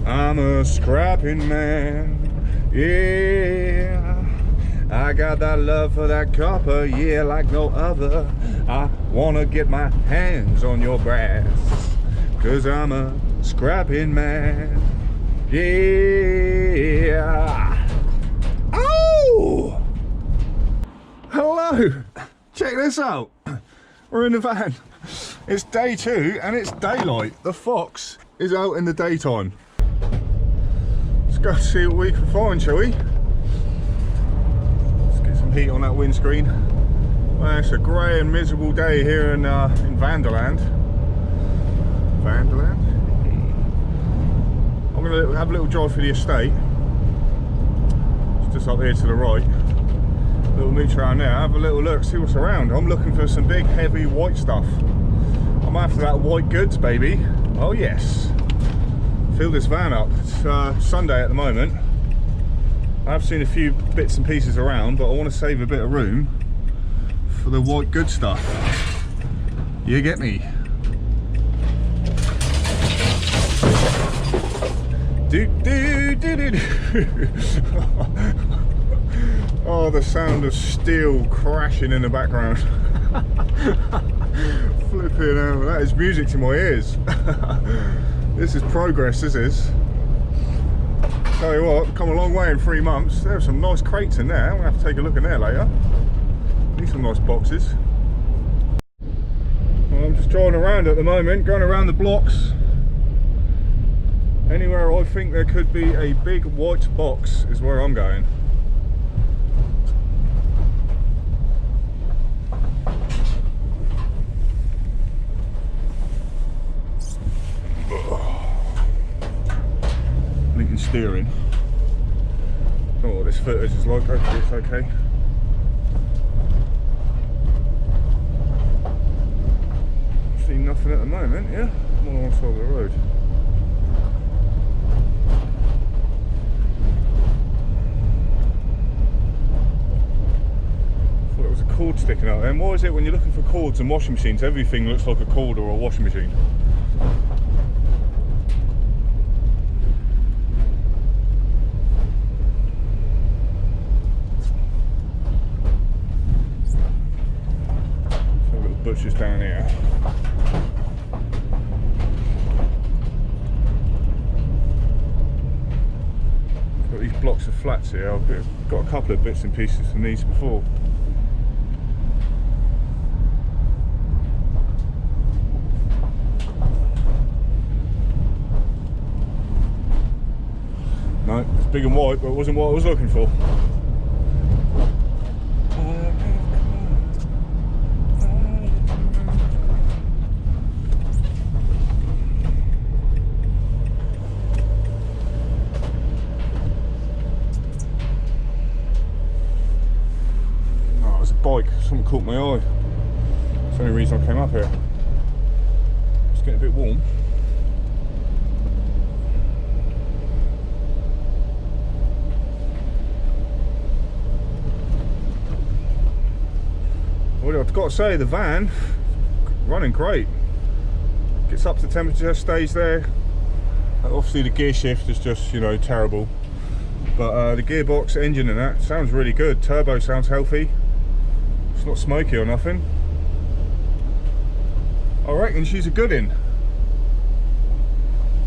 I'm a scrapping man, yeah. I got that love for that copper, yeah, like no other. I wanna get my hands on your brass, 'cause I'm a scrapping man, yeah. Oh! Hello! Check this out. We're in the van. It's day 2 and it's daylight. The Fox is out in the daytime. Let's go see what we can find, shall we? Let's get some heat on that windscreen. Well, it's a grey and miserable day here in Vanderland. Vanderland? I'm going to have a little drive through the estate. It's just up here to the right. Little mooch around there, have a little look, see what's around. I'm looking for some big heavy white stuff. I'm after that white goods, baby. Oh yes. Fill this van up. It's Sunday at the moment. I've seen a few bits and pieces around, but I want to save a bit of room for the white good stuff. You get me? Do do do do do. Oh, the sound of steel crashing in the background. Flipping out, that is music to my ears. This is progress, this is. Tell you what, come a long way in 3 months. There are some nice crates in there. I'm gonna have to take a look in there later. Need some nice boxes. Well, I'm just driving around at the moment, going around the blocks. Anywhere I think there could be a big white box is where I'm going. Lincoln steering. Don't know what this footage is like, hopefully it's okay. See nothing at the moment, yeah? I'm on one side of the road. Thought there was a cord sticking out there. And why is it when you're looking for cords and washing machines, everything looks like a cord or a washing machine? Bushes down here. Got these blocks of flats here. I've got a couple of bits and pieces from these before. No, it's big and white, but it wasn't what I was looking for. Bike, something caught my eye. That's the only reason I came up here. It's getting a bit warm. Well, I've got to say, the van running great. Gets up to temperature, stays there. Obviously the gear shift is just, you know, terrible. But the gearbox, engine and that sounds really good. Turbo sounds healthy. Not smoky or nothing. I reckon she's a good in.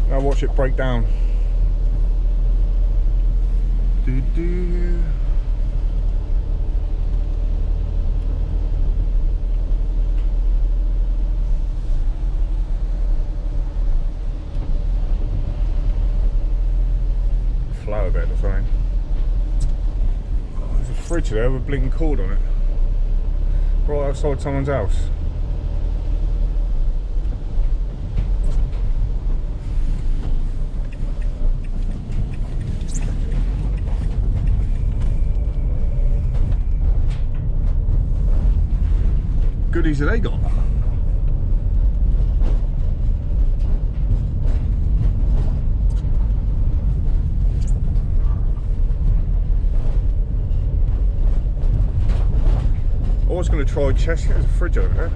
Now watch it break down. Do do. Flower bed or something. Oh, there's a fridge there with a blinking cord on it. Right outside someone's house. Goodies have they got? I was going to try chest. There's a fridge over there.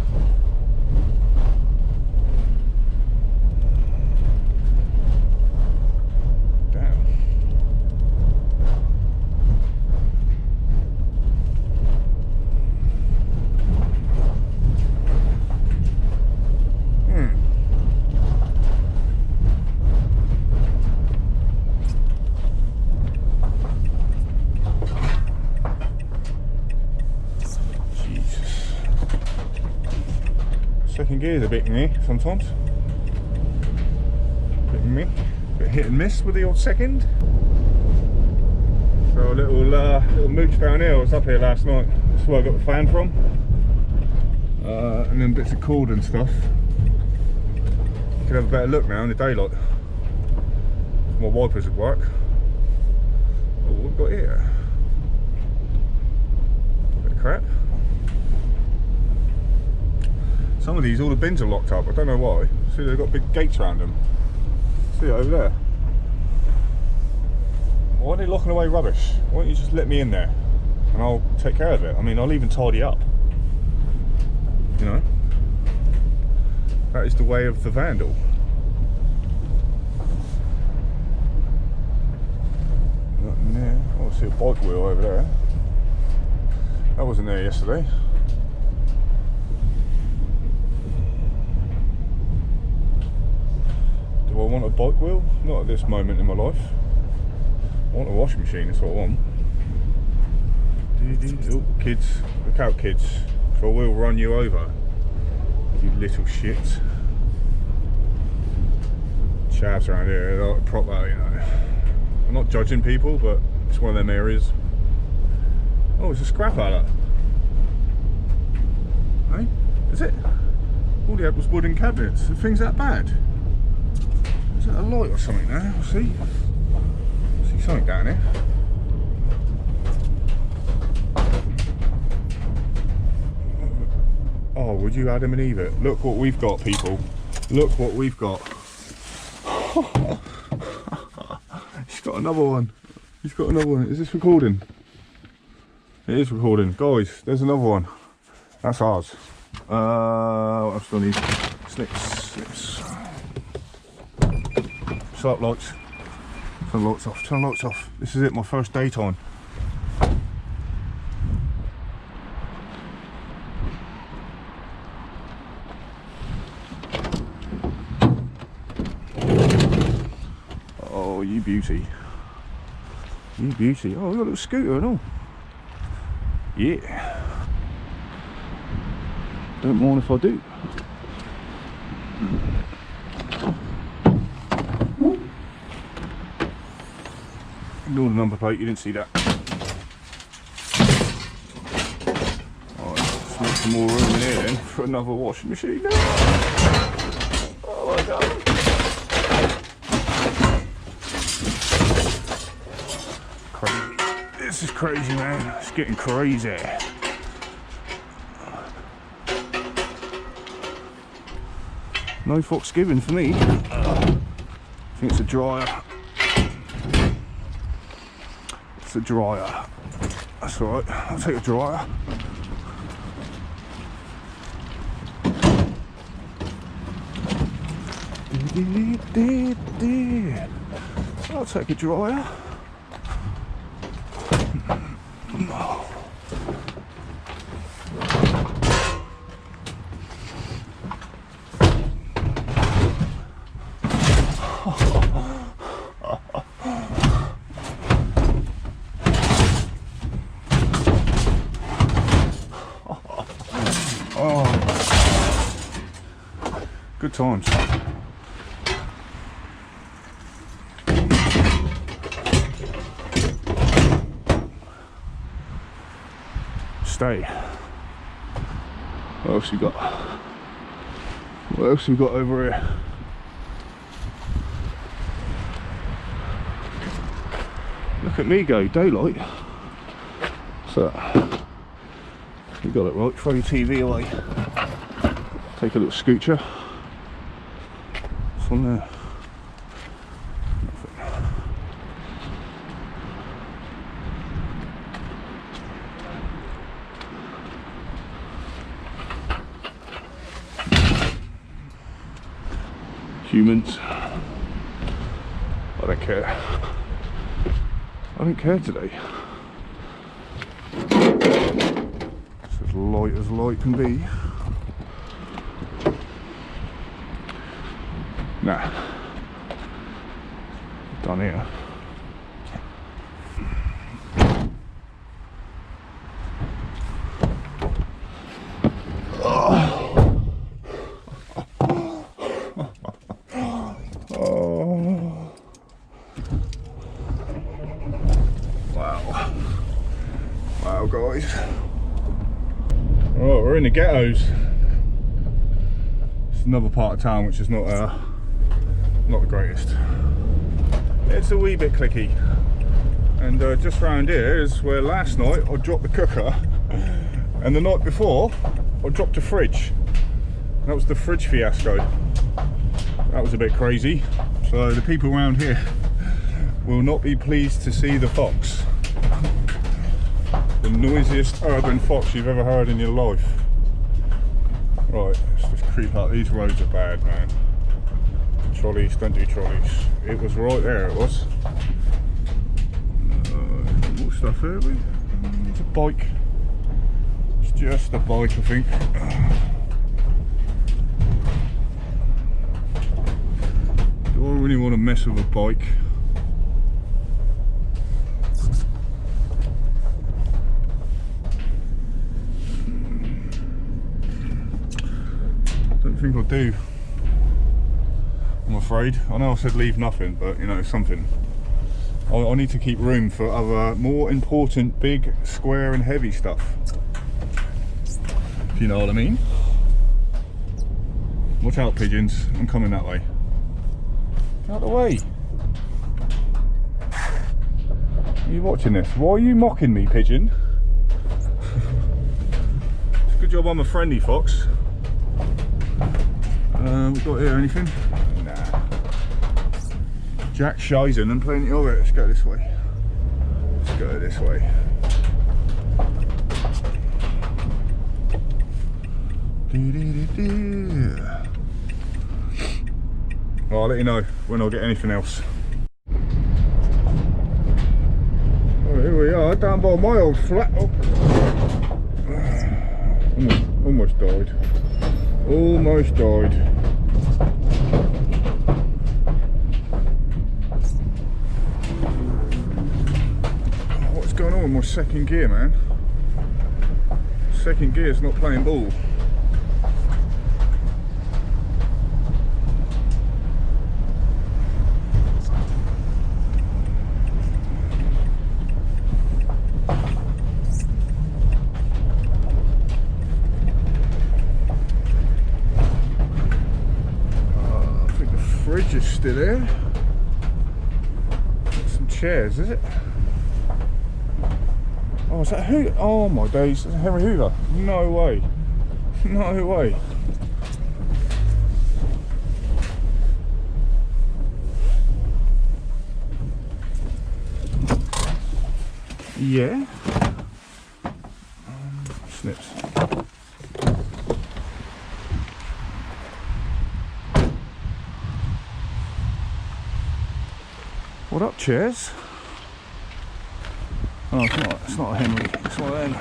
gear's a bit meh sometimes. Bit meh, bit hit and miss with the odd second. So a little mooch down here. I was up here last night. That's where I got the fan from. And then bits of cord and stuff. You can have a better look now in the daylight. My wipers would work. Oh, what have we got here? Bit of crap. Some of these, all the bins are locked up. I don't know why. See, they've got big gates around them. See it over there? Why are they locking away rubbish? Why don't you just let me in there and I'll take care of it? I mean, I'll even tidy up. You know? That is the way of the vandal. Nothing there. Oh, I see a bike wheel over there. That wasn't there yesterday. Do I want a bike wheel? Not at this moment in my life. I want a washing machine, that's what I want. Oh, kids, look out kids, or I will run you over. You little shit. Chavs around here, they're like proper, you know. I'm not judging people, but it's one of them areas. Oh, it's a scrap out. Hey, is it? All they had was wooden cabinets. The thing's that bad? Is that a light or something now? We'll see. See something down here. Oh, would you Adam and Eve it? Look what we've got, people. Look what we've got. He's got another one. He's got another one. Is this recording? It is recording. Guys, there's another one. That's ours. What else do I need? Slips. Start lights. Turn the lights off. Turn the lights off. This is it, my first daytime. Oh, you beauty. You beauty. Oh, we've got a little scooter and all. Yeah. Don't mind if I do. Ignore the number plate, you didn't see that. Alright, let's make some more room in here then for another washing machine. Oh my god. This is crazy, man. It's getting crazy. No fucks given for me. I think it's a dryer. It's a dryer. That's alright. I'll take a dryer. I'll take a dryer. Good times. Stay. What else we got? What else we got over here? Look at me go, daylight. So, you got it right, throw your TV away. Take a little scoocher. What's on there? Nothing. Humans. I don't care. I don't care today. It's as light can be. Nah. Done here. boys. Alright, we're in the ghettos. It's another part of town which is not the greatest. It's a wee bit clicky. And just round here is where last night I dropped the cooker, and the night before I dropped a fridge. That was the fridge fiasco. That was a bit crazy. So the people around here will not be pleased to see the fox. The noisiest urban fox you've ever heard in your life. Right, let's just creep up. These roads are bad, man. Trolleys, don't do trolleys. It was right there, it was. More stuff here. It's a bike. It's just a bike, I think. Don't really want to mess with a bike. Don't think I'll do, I'm afraid. I know I said leave nothing, but you know, something. I need to keep room for other more important big, square and heavy stuff, if you know what I mean. Watch out, pigeons, I'm coming that way. Get out of the way. Are you watching this? Why are you mocking me, pigeon? It's a good job I'm a friendly fox. We got here anything? Nah. Jack Shizen and plenty of it. Let's go this way. Let's go this way. I'll let you know when I get anything else. Oh, here we are, down by my old flat. Oh. Almost died. Almost died. What's going on with my second gear, man? Second gear's not playing ball. Fridge is still there. Some chairs, is it? Oh, is that who? Oh my days, that's Henry Hoover. No way. No way. Yeah. Snips. What up, chairs? Oh, it's not a Henry, it's one of them.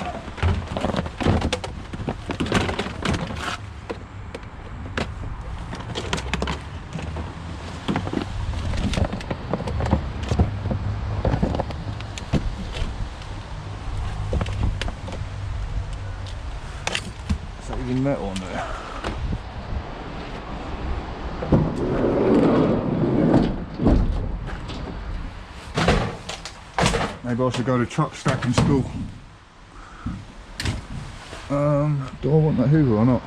Is that even metal on there? Maybe I should go to truck stacking school. Do I want that Hoover or not?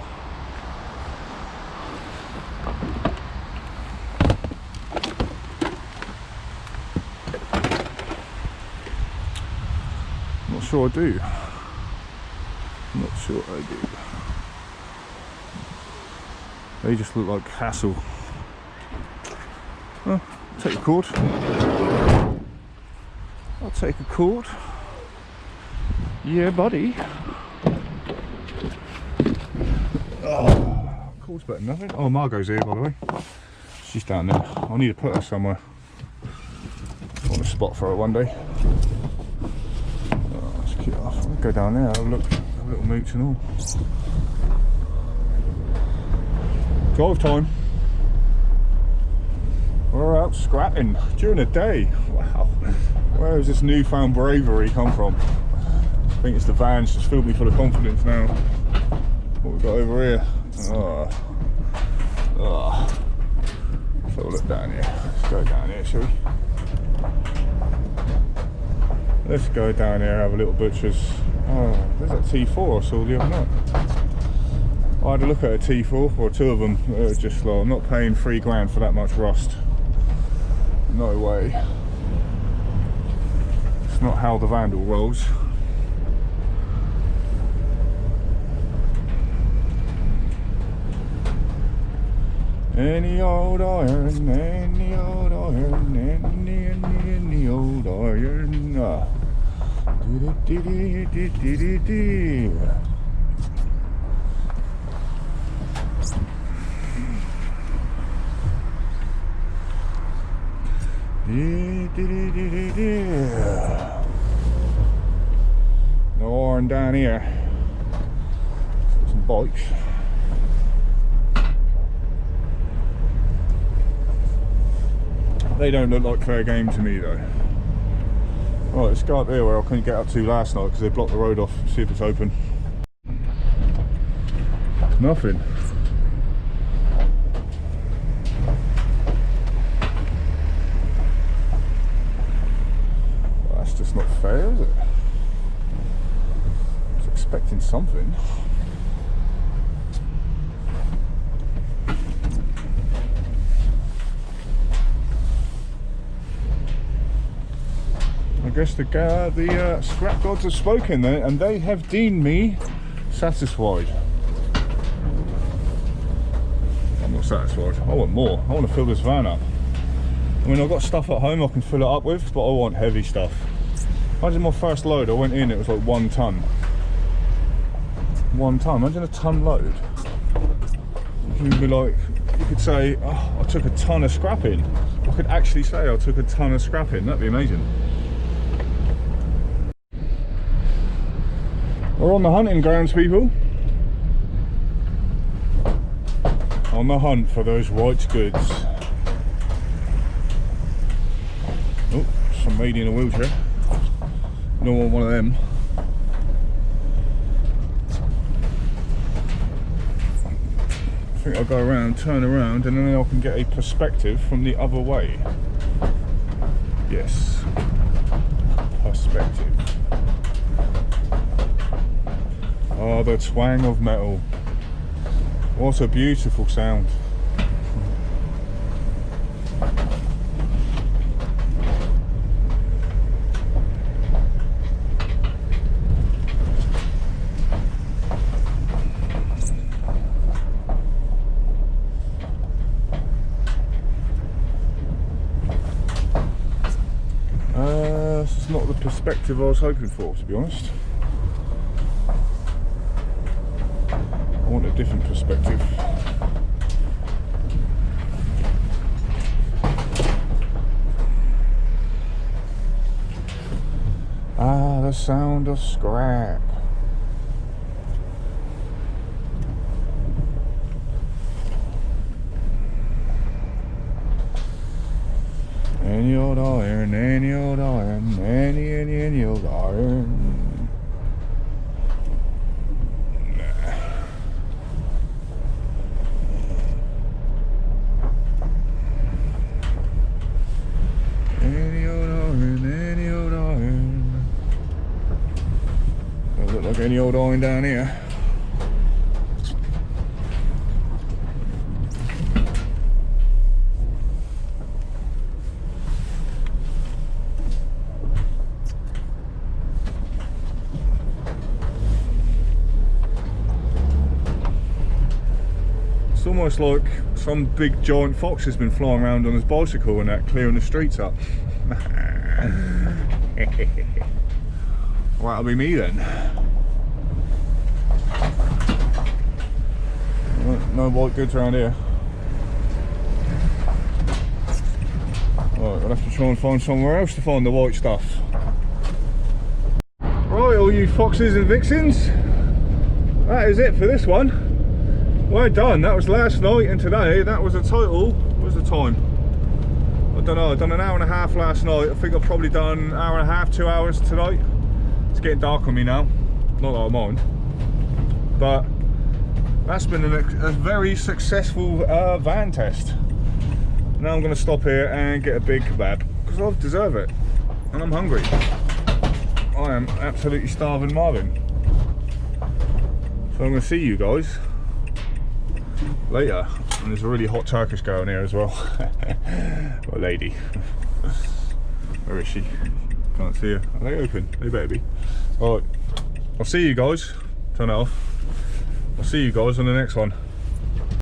Not sure I do. Not sure I do. They just look like hassle. Oh, take the cord. I'll take a cord. Yeah, buddy. Oh, cord's better than nothing. Oh, Margot's here, by the way. She's down there. I'll need to put her somewhere. I want a spot for her one day. Oh, that's cute. I'll go down there, have a look, have a little mooch and all. Drive time. We're out scrapping during the day. Wow. Where has this newfound bravery come from? I think it's the van's just filled me full of confidence now. What we got over here? Oh. Oh. So we'll look down here. Let's go down here, shall we? Let's go down here, have a little butcher's, Oh, there's that T4 I saw the other night. I had a look at a T4, or two of them. It was just like, I'm not paying £3 for that much rust. No way. It's not how the Vandal rolls. Any old iron, any old iron, any old iron. No iron down here. Some bikes. They don't look like fair game to me though. Right, let's go up here where I couldn't get up to last night because they blocked the road off. See if it's open. Nothing. Well, that's just not fair, is it? I was expecting something. I guess the scrap gods have spoken then, and they have deemed me satisfied. I'm not satisfied. I want more. I want to fill this van up. I mean, I've got stuff at home I can fill it up with, but I want heavy stuff. Imagine my first load, I went in, it was like 1 ton. 1 ton, imagine a ton load. You'd be like, you could say, oh, I took a ton of scrap in. I could actually say I took a ton of scrap in, that'd be amazing. We're on the hunting grounds, people. On the hunt for those white goods. Oh, some lady in a wheelchair. Don't want one of them. I think I'll go around, turn around, and then I can get a perspective from the other way. Yes. Perspective. Oh, the twang of metal. What a beautiful sound. This is not the perspective I was hoping for, to be honest. I want a different perspective. Ah, the sound of scrap. Any old iron, any old iron, any old iron. Doesn't look like any old iron down here. It's almost like some big giant fox has been flying around on his bicycle and that, clearing the streets up. Well, that'll be me then. No white goods around here. Right, we'll have to try and find somewhere else to find the white stuff. Right, all you foxes and vixens, that is it for this one. Well done. That was last night, and today that was a total. What was the time? I don't know. I done an hour and a half last night. I think I've probably done an hour and a half, 2 hours tonight. It's getting dark on me now. Not that I mind, but that's been a very successful van test. Now I'm going to stop here and get a big kebab because I deserve it, and I'm hungry. I am absolutely starving Marvin. So I'm going to see you guys later. And there's a really hot Turkish girl in here as well. Or lady. Where is she? Can't see her. Are they open? They better be. Alright, I'll see you guys. Turn it off. I'll see you guys on the next one.